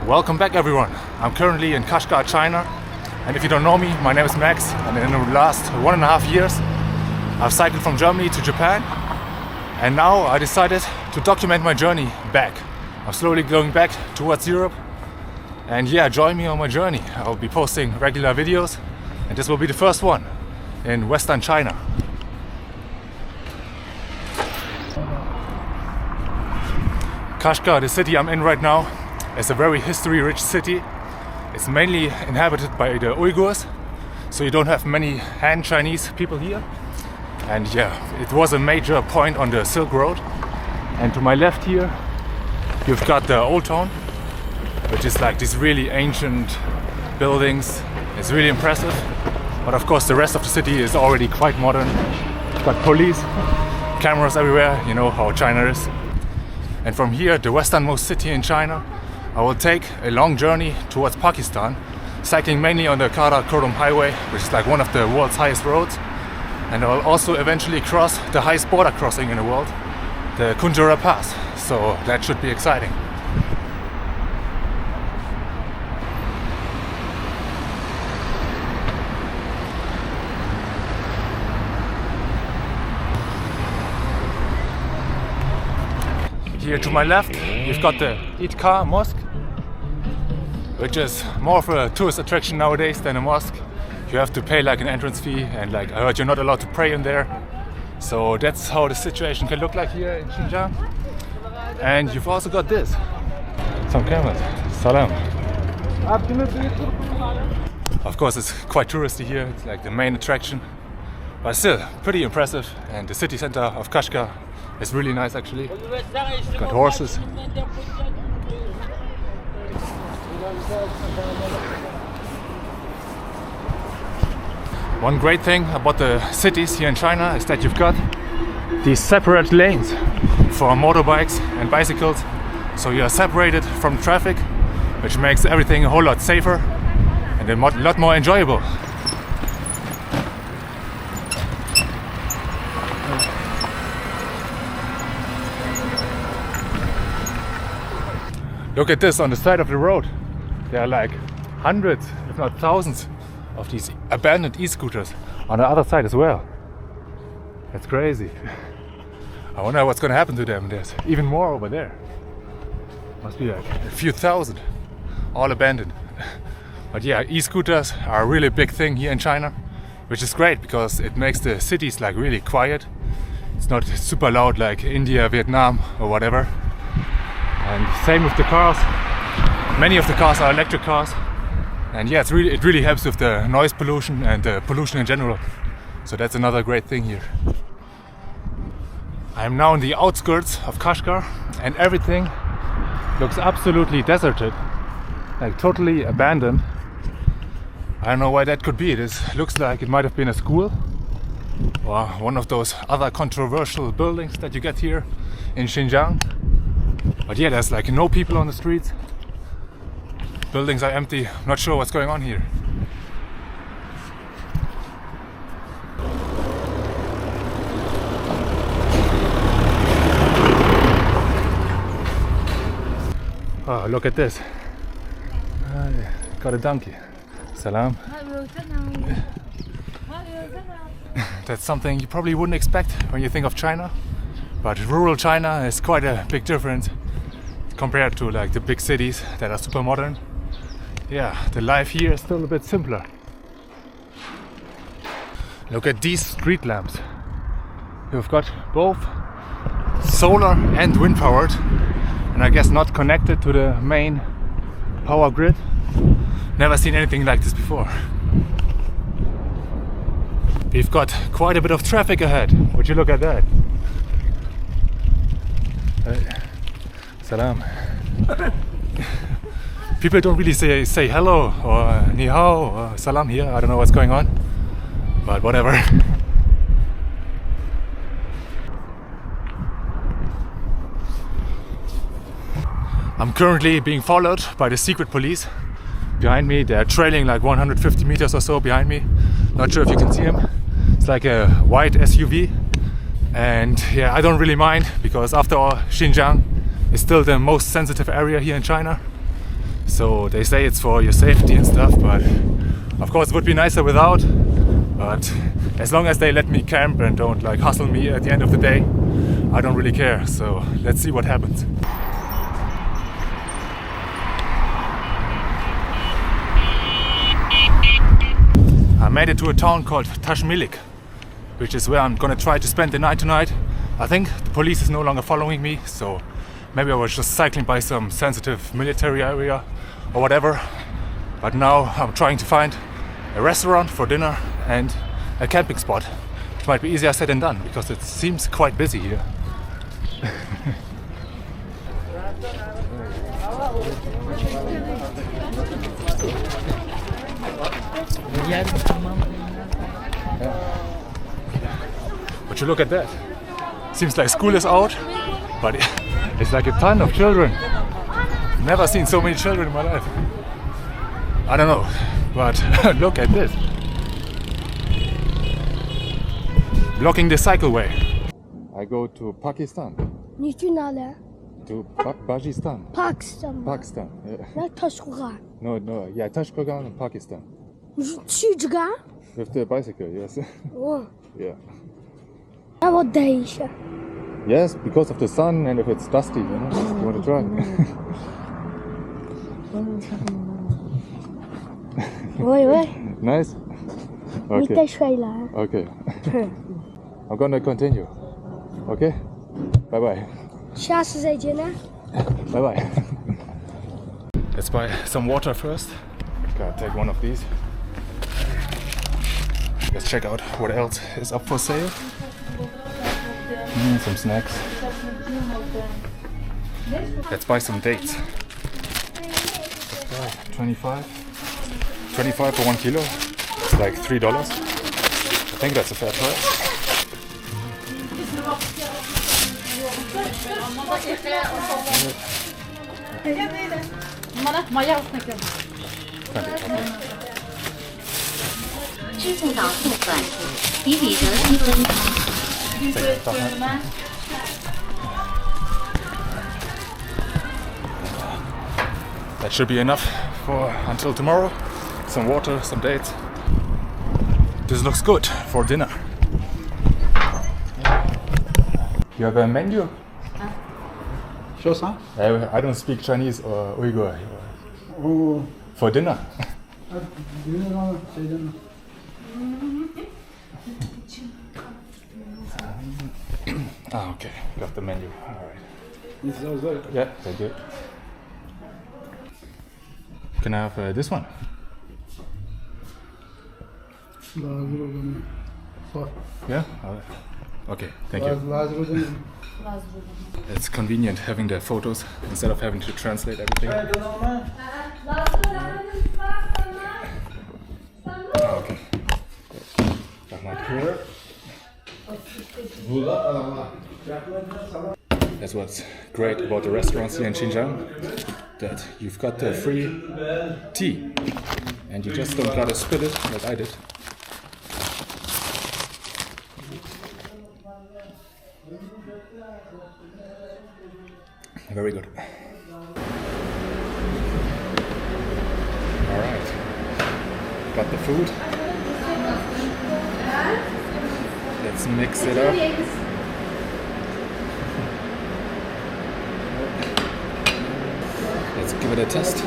Welcome back everyone. I'm currently in Kashgar, China, and if you don't know me, my name is Max, and in the last 1.5 years I've cycled from Germany to Japan, and now I decided to document my journey back. I'm slowly going back towards Europe, and yeah, join me on my journey. I'll be posting regular videos, and this will be the first one in Western China. Kashgar, the city I'm in right now, is a very history-rich city. It's mainly inhabited by the Uyghurs, so you don't have many Han Chinese people here. And yeah, it was a major point on the Silk Road. And to my left here, you've got the Old Town, which is like these really ancient buildings. It's really impressive. But of course, the rest of the city is already quite modern. You've got police, cameras everywhere, you know how China is. And from here, the westernmost city in China, I will take a long journey towards Pakistan, cycling mainly on the Karakoram Highway, which is like one of the world's highest roads. And I will also eventually cross the highest border crossing in the world, the Kashgar Pass. So that should be exciting. Here to my left, you've got the Idkar Mosque, which is more of a tourist attraction nowadays than a mosque. You have to pay like an entrance fee, and like I heard you're not allowed to pray in there. So that's how the situation can look like here in Xinjiang. And you've also got this. Some cameras. Salam. Of course, it's quite touristy here. It's like the main attraction, but still pretty impressive. And the city center of Kashgar is really nice actually. Got horses. One great thing about the cities here in China is that you've got these separate lanes for motorbikes and bicycles. So you are separated from traffic, which makes everything a whole lot safer and a lot more enjoyable. Look at this on the side of the road. There are like hundreds, if not thousands, of these abandoned e-scooters on the other side as well. That's crazy. I wonder what's going to happen to them. There's even more over there. Must be like a few thousand, all abandoned. But yeah, e-scooters are a really big thing here in China, which is great because it makes the cities like really quiet. It's not super loud like India, Vietnam or whatever. And same with the cars. Many of the cars are electric cars. And yeah, it really helps with the noise pollution and the pollution in general. So that's another great thing here. I'm now in the outskirts of Kashgar, and everything looks absolutely deserted, like totally abandoned. I don't know why that could be. This looks like it might have been a school or one of those other controversial buildings that you get here in Xinjiang. But yeah, there's like no people on the streets. Buildings are empty. I'm not sure what's going on here. Oh, look at this. Got a donkey. Salam. That's something you probably wouldn't expect when you think of China. But rural China is quite a big difference compared to like the big cities that are super modern. Yeah, the life here is still a bit simpler. Look at these street lamps. You've got both solar and wind powered, and I guess not connected to the main power grid. Never seen anything like this before. We've got quite a bit of traffic ahead. Would you look at that? Salam. People don't really say hello or ni hao or salam here. I don't know what's going on, but whatever. I'm currently being followed by the secret police. Behind me, they're trailing like 150 meters or so behind me. Not sure if you can see them. It's like a white SUV. And yeah, I don't really mind because after all, Xinjiang is still the most sensitive area here in China. So they say it's for your safety and stuff, but of course it would be nicer without. But as long as they let me camp and don't like hustle me at the end of the day, I don't really care. So let's see what happens. I made it to a town called Tashmilik, which is where I'm gonna try to spend the night tonight. I think the police is no longer following me, so maybe I was just cycling by some sensitive military area or whatever. But now I'm trying to find a restaurant for dinner and a camping spot. It might be easier said than done because it seems quite busy here. But you look at that. Seems like school is out, but it's like a ton of children. Never seen so many children in my life. I don't know, but look at this. Blocking the cycleway. I go to Pakistan. 你去哪里？ To Pakistan. Pakistan. Pakistan. Yeah. 那 Kashgar. No, yeah, Tashmilik in Pakistan. 你是去这个？ With the bicycle, yes. 我 Yeah. 让我等一下。 Yes, because of the sun and if it's dusty, you know. You want to try? 喂喂， Nice. 你 Okay. 带水了？ Okay. I'm gonna continue. Okay. Bye bye. 下次再见呢。 Bye bye. Let's buy some water first. Gotta take one of these. Let's check out what else is up for sale. Some snacks. Let's buy some dates. 25 for 1 kilo. It's like $3. I think that's a fair price. That should be enough for until tomorrow. Some water, some dates. This looks good for dinner. You have a menu? Sure, sir. I don't speak Chinese or Uyghur. Oh, For dinner. do you know Xinjiang? Ah, okay. Got the menu. All right. It's also Yeah, thank you. Can I have this one? Yeah? All right. Okay, thank you. It's convenient having the photos instead of having to translate everything. Oh, okay. Got my here. That's what's great about the restaurants here in Xinjiang, that you've got the free tea and you just don't gotta spit it like I did. Very good. Alright. Got the food. Let's mix it up. Let's give it a test.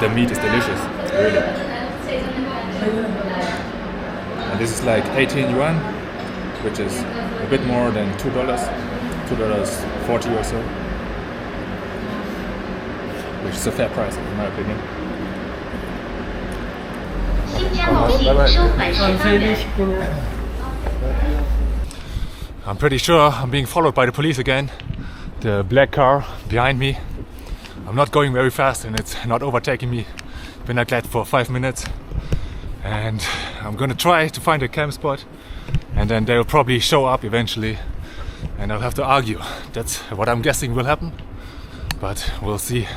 The meat is delicious, really. And this is like 18 yuan, which is a bit more than $2, $2.40 or so, which is a fair price in my opinion. I'm pretty sure I'm being followed by the police again. The black car behind me. I'm not going very fast and it's not overtaking me. Been like that for 5 minutes. And I'm gonna try to find a camp spot and then they'll probably show up eventually and I'll have to argue. That's what I'm guessing will happen, but we'll see.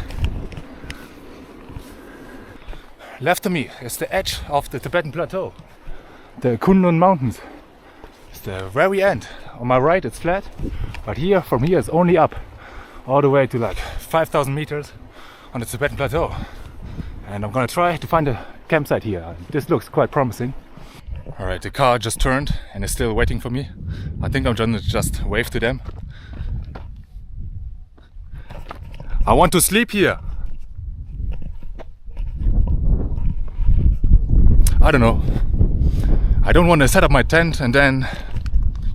Left of me is the edge of the Tibetan plateau, the Kunlun Mountains. It's the very end On my right it's flat, but here, from here, it's only up all the way to like 5,000 meters on the Tibetan plateau. And I'm gonna try to find a campsite here. This looks quite promising. Alright, the car just turned and is still waiting for me. I think I'm gonna just wave to them. I want to sleep here. I don't know. I don't want to set up my tent and then,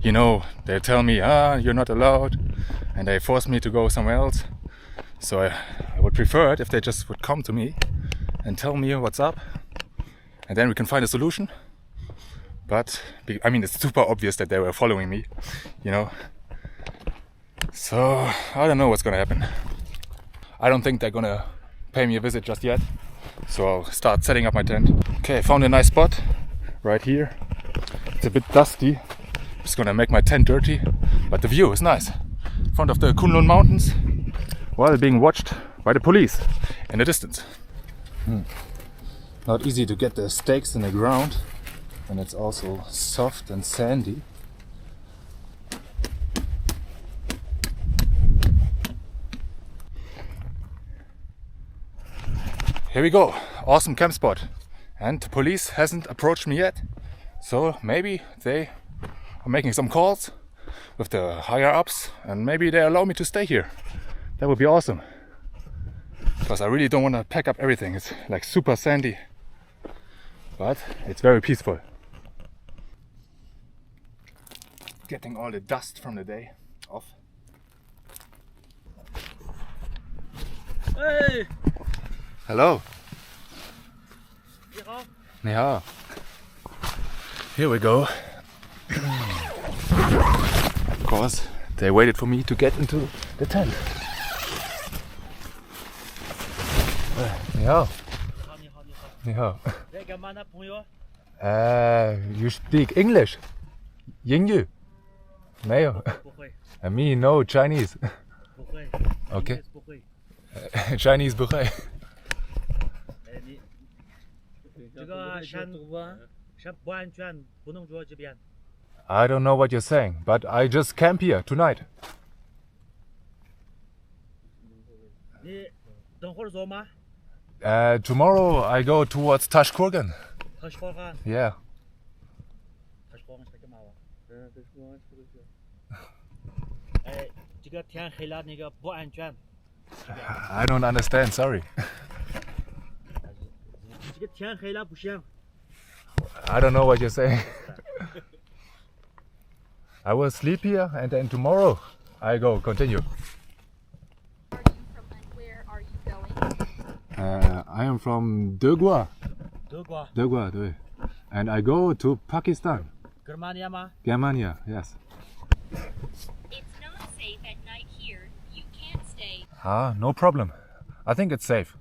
you know, they tell me, you're not allowed, and they force me to go somewhere else. So I would prefer it if they just would come to me and tell me what's up, and then we can find a solution. But I mean, it's super obvious that they were following me, you know. So I don't know what's gonna happen. I don't think they're gonna pay me a visit just yet. So I'll start setting up my tent. Okay, I found a nice spot right here. It's a bit dusty. It's gonna make my tent dirty, but the view is nice. In front of the Kunlun Mountains, while being watched by the police in the distance. Not easy to get the stakes in the ground, and it's also soft and sandy. Here we go, awesome camp spot. And the police hasn't approached me yet, so maybe they are making some calls with the higher ups and maybe they allow me to stay here. That would be awesome, because I really don't want to pack up everything. It's like super sandy, but it's very peaceful. Getting all the dust from the day off. Hey! Hello. 你好。 Ni hao. Here we go. Of course, they waited for me to get into the tent. Ni hao. 你好。 Ni hao. 在干嘛呢，朋友？ You speak English? 英语？没有。不会。 Me no Chinese. 不会。 Okay. 不会。 Chinese 不会。你这个山不安全，不能坐这边。 I don't know what you're saying, but I just camp here tonight. 你等会儿走吗？ Tomorrow I go towards Tashkurgan. Kashgar. Yeah. Kashgar是干嘛的？哎，这个天黑了，那个不安全。 I don't understand, sorry. 这个天黑了不行。 I don't know what you're saying. I will sleep here and then tomorrow I go continue. Where are you going? I am from Degua. 德国、 Degua, 对. And I go to Pakistan. 格马尼亚吗？ Germania, yes. It's not safe at night here. You can't stay. No problem. I think it's safe.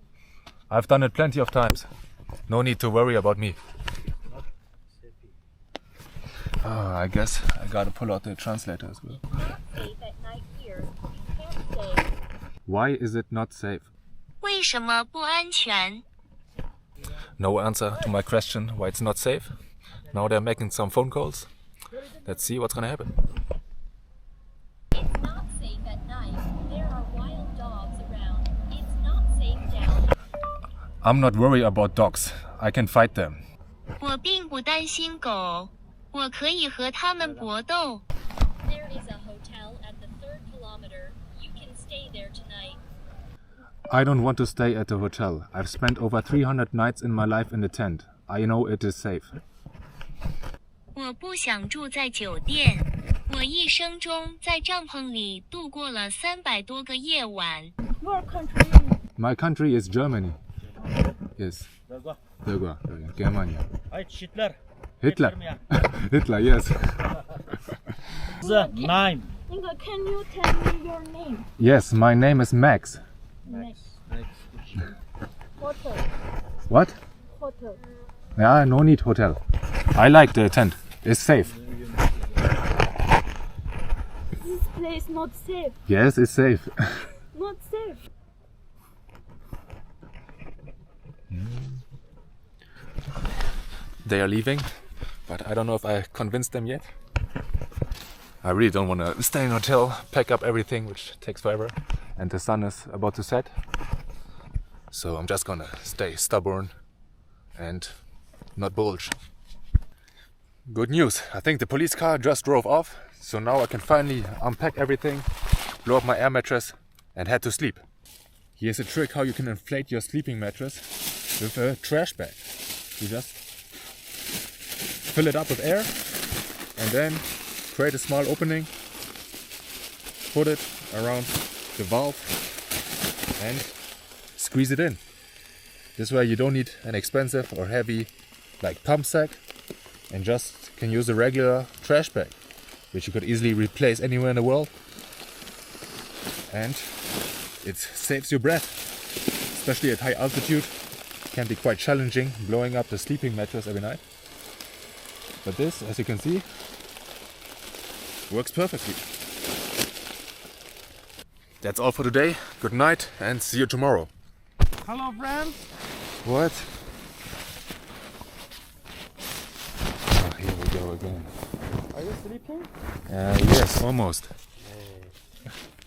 I've done it plenty of times. No need to worry about me. I guess I gotta pull out the translator as well. Not safe at night here. You can't stay. Why is it not safe? 为什么不安全? No answer to my question why it's not safe. Now they're making some phone calls. Let's see what's gonna happen. It's not safe at night. There are wild dogs around. It's not safe down. I'm not worried about dogs. I can fight them. 我并不担心狗，我可以和它们搏斗。There is a hotel at the 3rd kilometer. You can stay there tonight. I don't want to stay at the hotel. I've spent over 300 nights in my life in the tent. I know it is safe. 我不想住在酒店。我一生中在帐篷里度过了300多个夜晚。My country is Germany. Yes. 德国。 Degua, Germania. 哎，Hitler。 Hitler. Hitler, yes. The name. Can you tell me your name? Yes, my name is Max. Hotel. What? Hotel. Yeah, no need hotel. I like the tent. It's safe. This place not safe. Yes, it's safe. Not safe. They are leaving, but I don't know if I convinced them yet. I really don't want to stay in a hotel, pack up everything, which takes forever. And the sun is about to set. So I'm just gonna stay stubborn and not bulge. Good news, I think the police car just drove off. So now I can finally unpack everything, blow up my air mattress and head to sleep. Here's a trick how you can inflate your sleeping mattress with a trash bag. You just fill it up with air and then create a small opening, put it around the valve and squeeze it in. This way you don't need an expensive or heavy like pump sack and just can use a regular trash bag, which you could easily replace anywhere in the world. And it saves your breath, especially at high altitude. It can be quite challenging blowing up the sleeping mattress every night. But this, as you can see, works perfectly. That's all for today. Good night and see you tomorrow. Hello, friends. What? Oh, here we go again. Are you sleeping? Yes, almost.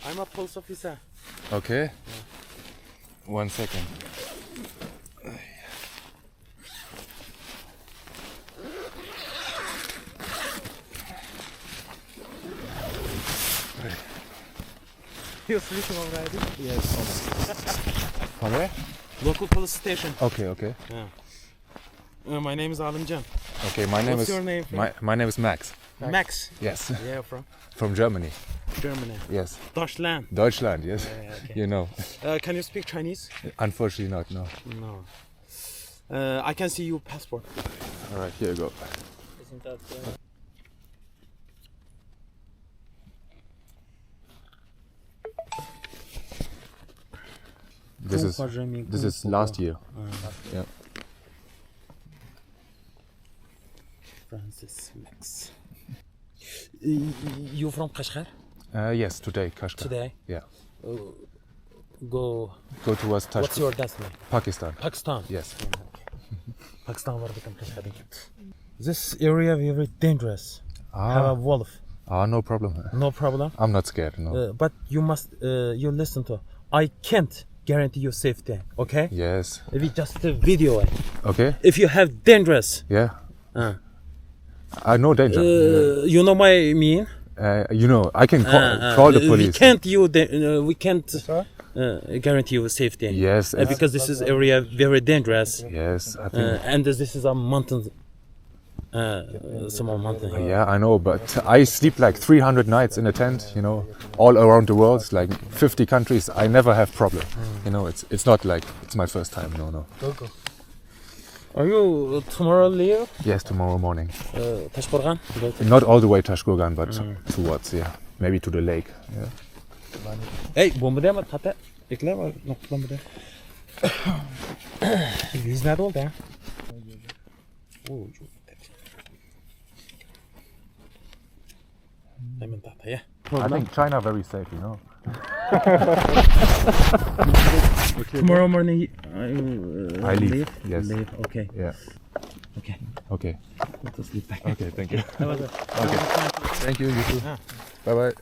I'm a police officer. Okay. 1 second. You're sleeping already? Yes, almost. From where? Local police station. Okay, okay. Yeah. My name is Alimjan. Okay, my name What's is your name, friend? my name is Max. Max. Yes. Yeah, from From Germany. Germany. Yes. Deutschland. Deutschland, yes. Yeah, okay. You know. Can you speak Chinese? Unfortunately not, no. No. I can see your passport. Alright, here you go. Isn't that? This is last year. Yeah. Francis Max. You from Kashgar? Yes, today, Kashgar. Today? Yeah. Go towards Tashmilik. What's your destiny? Pakistan. Pakistan. Yes. Pakistan var Kashgar. This area very dangerous. Have a wolf. No problem. No problem. I'm not scared, no. But you must you listen to. I can't guarantee your safety. Okay? Yes. We just video it. Okay. If you have dangerous. Yeah. No danger. You know my mean. You know, I can call the police. We can't guarantee you safety. Yes. Because this is area very dangerous. Yes, I think. And this is a mountain. Small mountain. Yeah, I know, but I sleep like 300 nights in a tent, you know, all around the world. It's like 50 countries. I never have problem. You know, it's not like it's my first time. No. Go. Are you tomorrow leave? Yes, tomorrow morning. Tashkoran? Not all the way Tashkogan, but towards, maybe to the lake. Yeah. Hey, bomba deme tate. Ekle var noktalamı da. Biz nerede oldu ya? Hemen tahtaya. I think China very safe, you know. Tomorrow morning I leave. Yes. Leave. Okay. Yeah. Okay. Let us leave back. Okay, thank you. Okay. Thank you, you too. Bye-bye.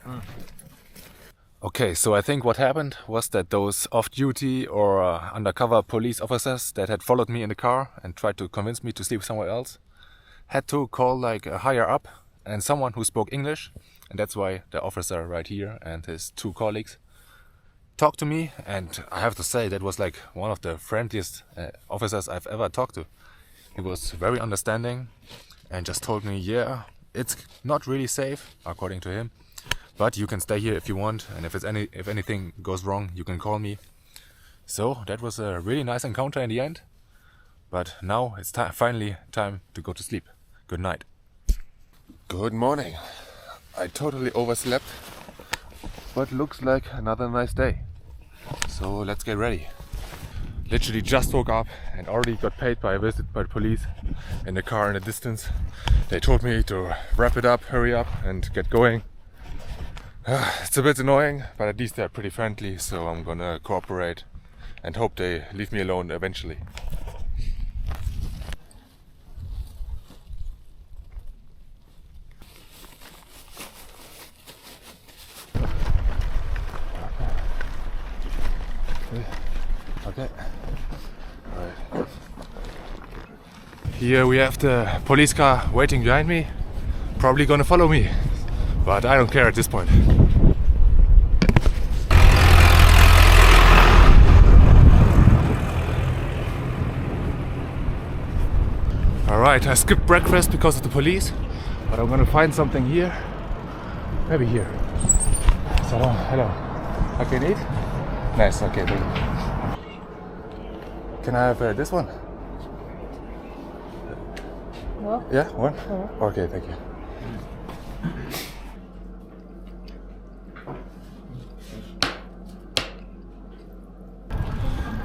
Okay, so I think what happened was that those off-duty or undercover police officers that had followed me in the car and tried to convince me to sleep somewhere else had to call like a higher up and someone who spoke English, and that's why the officer right here and his 2 colleagues talked to me, and I have to say that was like one of the friendliest officers I've ever talked to. He was very understanding and just told me, yeah, it's not really safe according to him, but you can stay here if you want, and if anything goes wrong, you can call me. So that was a really nice encounter in the end, but now it's finally time to go to sleep. Good night. Good morning. I totally overslept, but looks like another nice day. So let's get ready. Literally just woke up and already got paid by a visit by the police in the car in the distance. They told me to wrap it up, hurry up and get going. It's a bit annoying, but at least they're pretty friendly, so I'm gonna cooperate and hope they leave me alone eventually. Okay. Alright. Here we have the police car waiting behind me. Probably gonna follow me, but I don't care at this point. Alright, I skipped breakfast because of the police, but I'm gonna find something here. Maybe here. Salam, hello. I can eat? Nice, okay, thank you. Can I have this one? No. Yeah, one? No. Okay, thank you.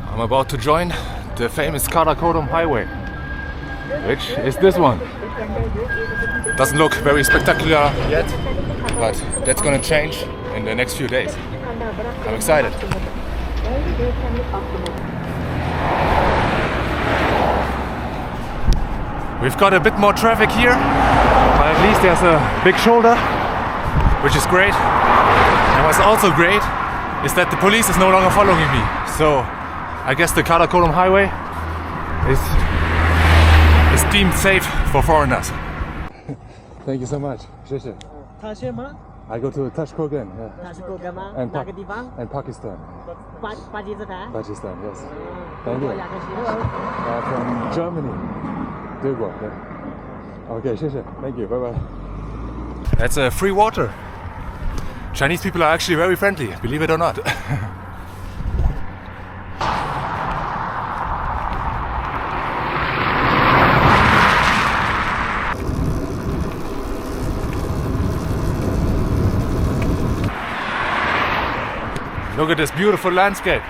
I'm about to join the famous Karakoram Highway, which is this one. Doesn't look very spectacular yet, but that's gonna change in the next few days. I'm excited. We've got a bit more traffic here, but at least there's a big shoulder, which is great. And what's also great is that the police is no longer following me. So I guess the Karakoram Highway is deemed safe for foreigners. Thank you so much. I go to Tashmilik, and Pakistan. Pakistan, yes. Thank you. From Germany. Okay, thank you. Bye bye. That's free water. Chinese people are actually very friendly, believe it or not. Look at this beautiful landscape.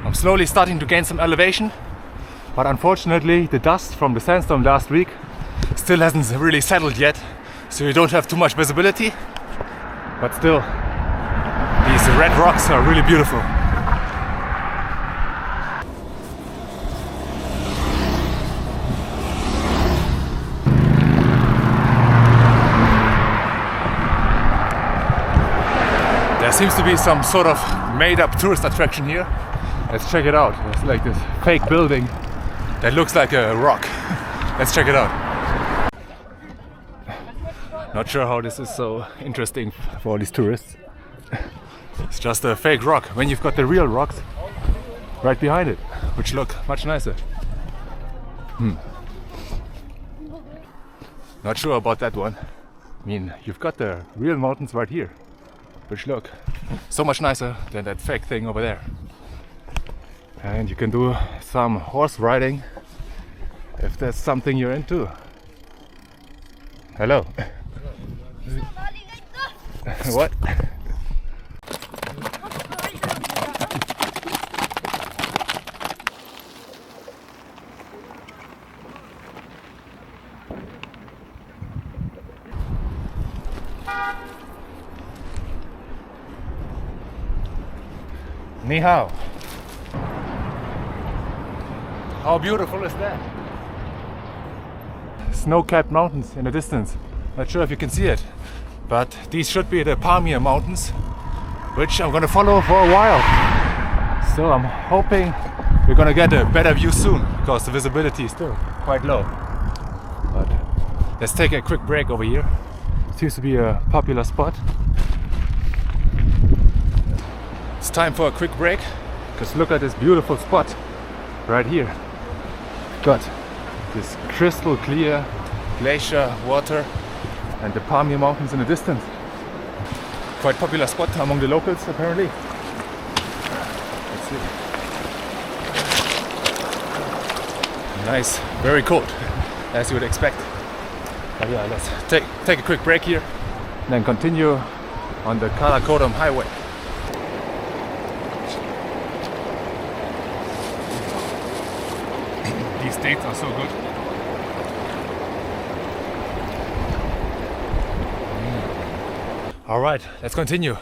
I'm slowly starting to gain some elevation, but unfortunately the dust from the sandstorm last week still hasn't really settled yet, so you don't have too much visibility. But still, these red rocks are really beautiful. There seems to be some sort of made-up tourist attraction here. Let's check it out. It's like this fake building that looks like a rock. Let's check it out. Not sure how this is so interesting for all these tourists. It's just a fake rock when you've got the real rocks right behind it, which look much nicer. Not sure about that one. I mean, you've got the real mountains right here, which look so much nicer than that fake thing over there. And you can do some horse riding if that's something you're into. Hello. What? Ni hao. How beautiful is that? Snow-capped mountains in the distance. Not sure if you can see it, but these should be the Pamir mountains, which I'm gonna follow for a while. So I'm hoping we're gonna get a better view soon, because the visibility is still quite low. But let's take a quick break over here. Seems to be a popular spot. It's time for a quick break, because look at this beautiful spot right here. Got this crystal clear glacier water and the Pamir mountains in the distance. Quite popular spot among the locals apparently. Let's see. Nice, very cold, as you would expect. But yeah, let's take a quick break here and then continue on the Karakoram Highway. These dates are so good. Alright, let's continue.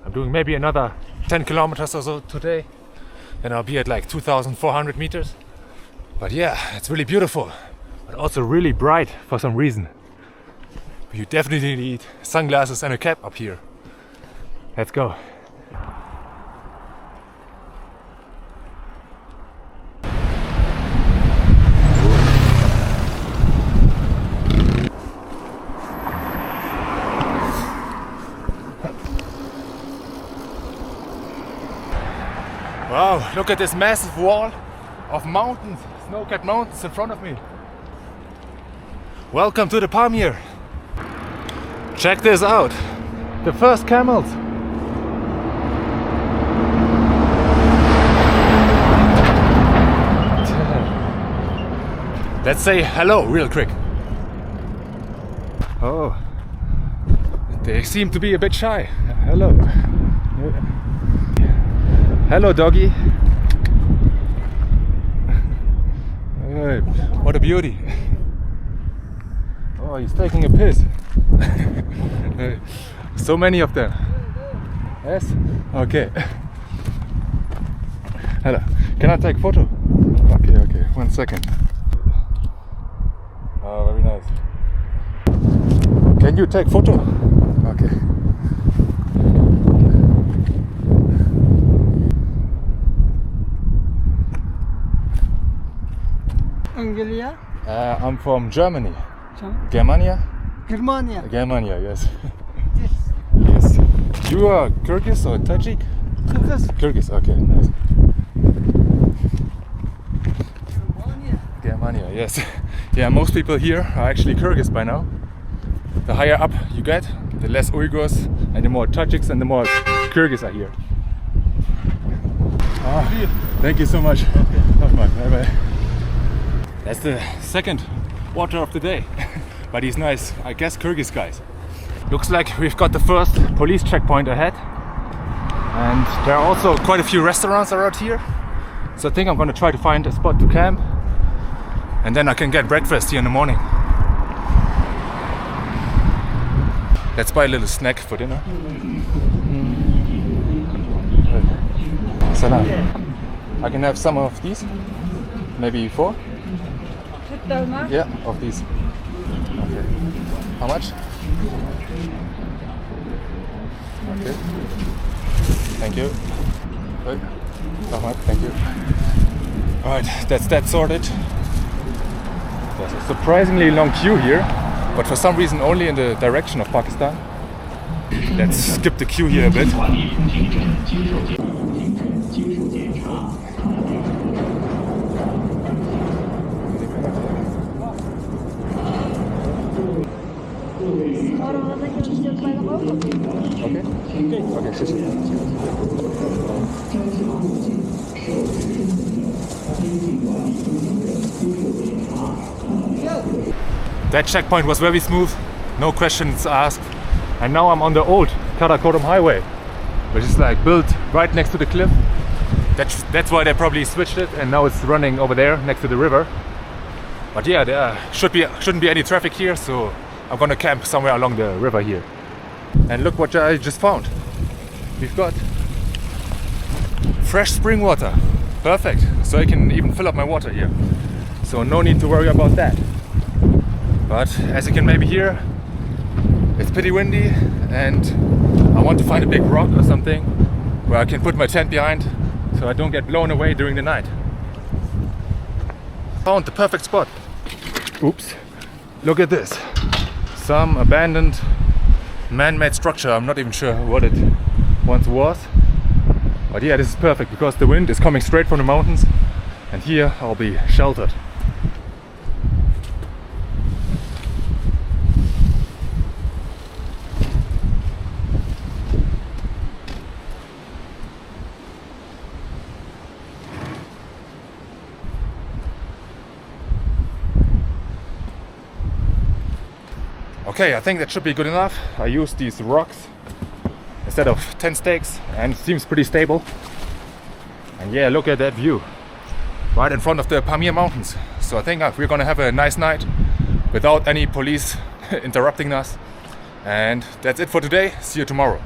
I'm doing maybe another 10 kilometers or so today. Then I'll be at like 2,400 meters. But yeah, it's really beautiful. But also really bright for some reason. You definitely need sunglasses and a cap up here. Let's go. Wow, look at this massive wall of mountains, snow-capped mountains in front of me. Welcome to the Pamir. Check this out. The first camels. Let's say hello real quick. Oh, they seem to be a bit shy. Hello. Hello, doggy. Hey, what a beauty. Oh, he's taking a piss. So many of them. Yes? Okay. Hello. Can I take a photo? Okay. 1 second. Oh, very nice. Can you take photo? Okay. Anglia? I'm from Germany. Germania? Germania, yes. Yes. You are Kyrgyz or Tajik? Kyrgyz, okay, nice. Germania, yes. Yeah, most people here are actually Kyrgyz by now. The higher up you get, the less Uyghurs and the more Tajiks and the more Kyrgyz are here. Thank you so much. Bye bye. That's the second water of the day. But he's nice, I guess Kyrgyz guys. Looks like we've got the first police checkpoint ahead. And there are also quite a few restaurants around here. So I think I'm gonna try to find a spot to camp. And then I can get breakfast here in the morning. Let's buy a little snack for dinner. Salam. I can have some of these? Maybe 4? Yeah, of these. Okay. How much? Okay. Thank you. Good. How much? Thank you. Alright, that's that sorted. There's a surprisingly long queue here, but for some reason only in the direction of Pakistan. Let's skip the queue here a bit. Okay. That checkpoint was very smooth, no questions asked. And now I'm on the old Karakoram Highway, which is like built right next to the cliff. That's why they probably switched it, and now it's running over there next to the river. But yeah, there shouldn't be any traffic here, so I'm gonna camp somewhere along the river here. And look what I just found. We've got fresh spring water. Perfect. So I can even fill up my water here. So no need to worry about that. But as you can maybe hear, it's pretty windy and I want to find a big rock or something where I can put my tent behind so I don't get blown away during the night. Found the perfect spot. Oops. Look at this. Some abandoned man-made structure. I'm not even sure what it once was. But yeah, this is perfect because the wind is coming straight from the mountains and here I'll be sheltered. Okay, I think that should be good enough. I used these rocks instead of tent stakes and it seems pretty stable. And yeah, look at that view right in front of the Pamir mountains. So I think we're gonna have a nice night without any police interrupting us. And that's it for today. See you tomorrow.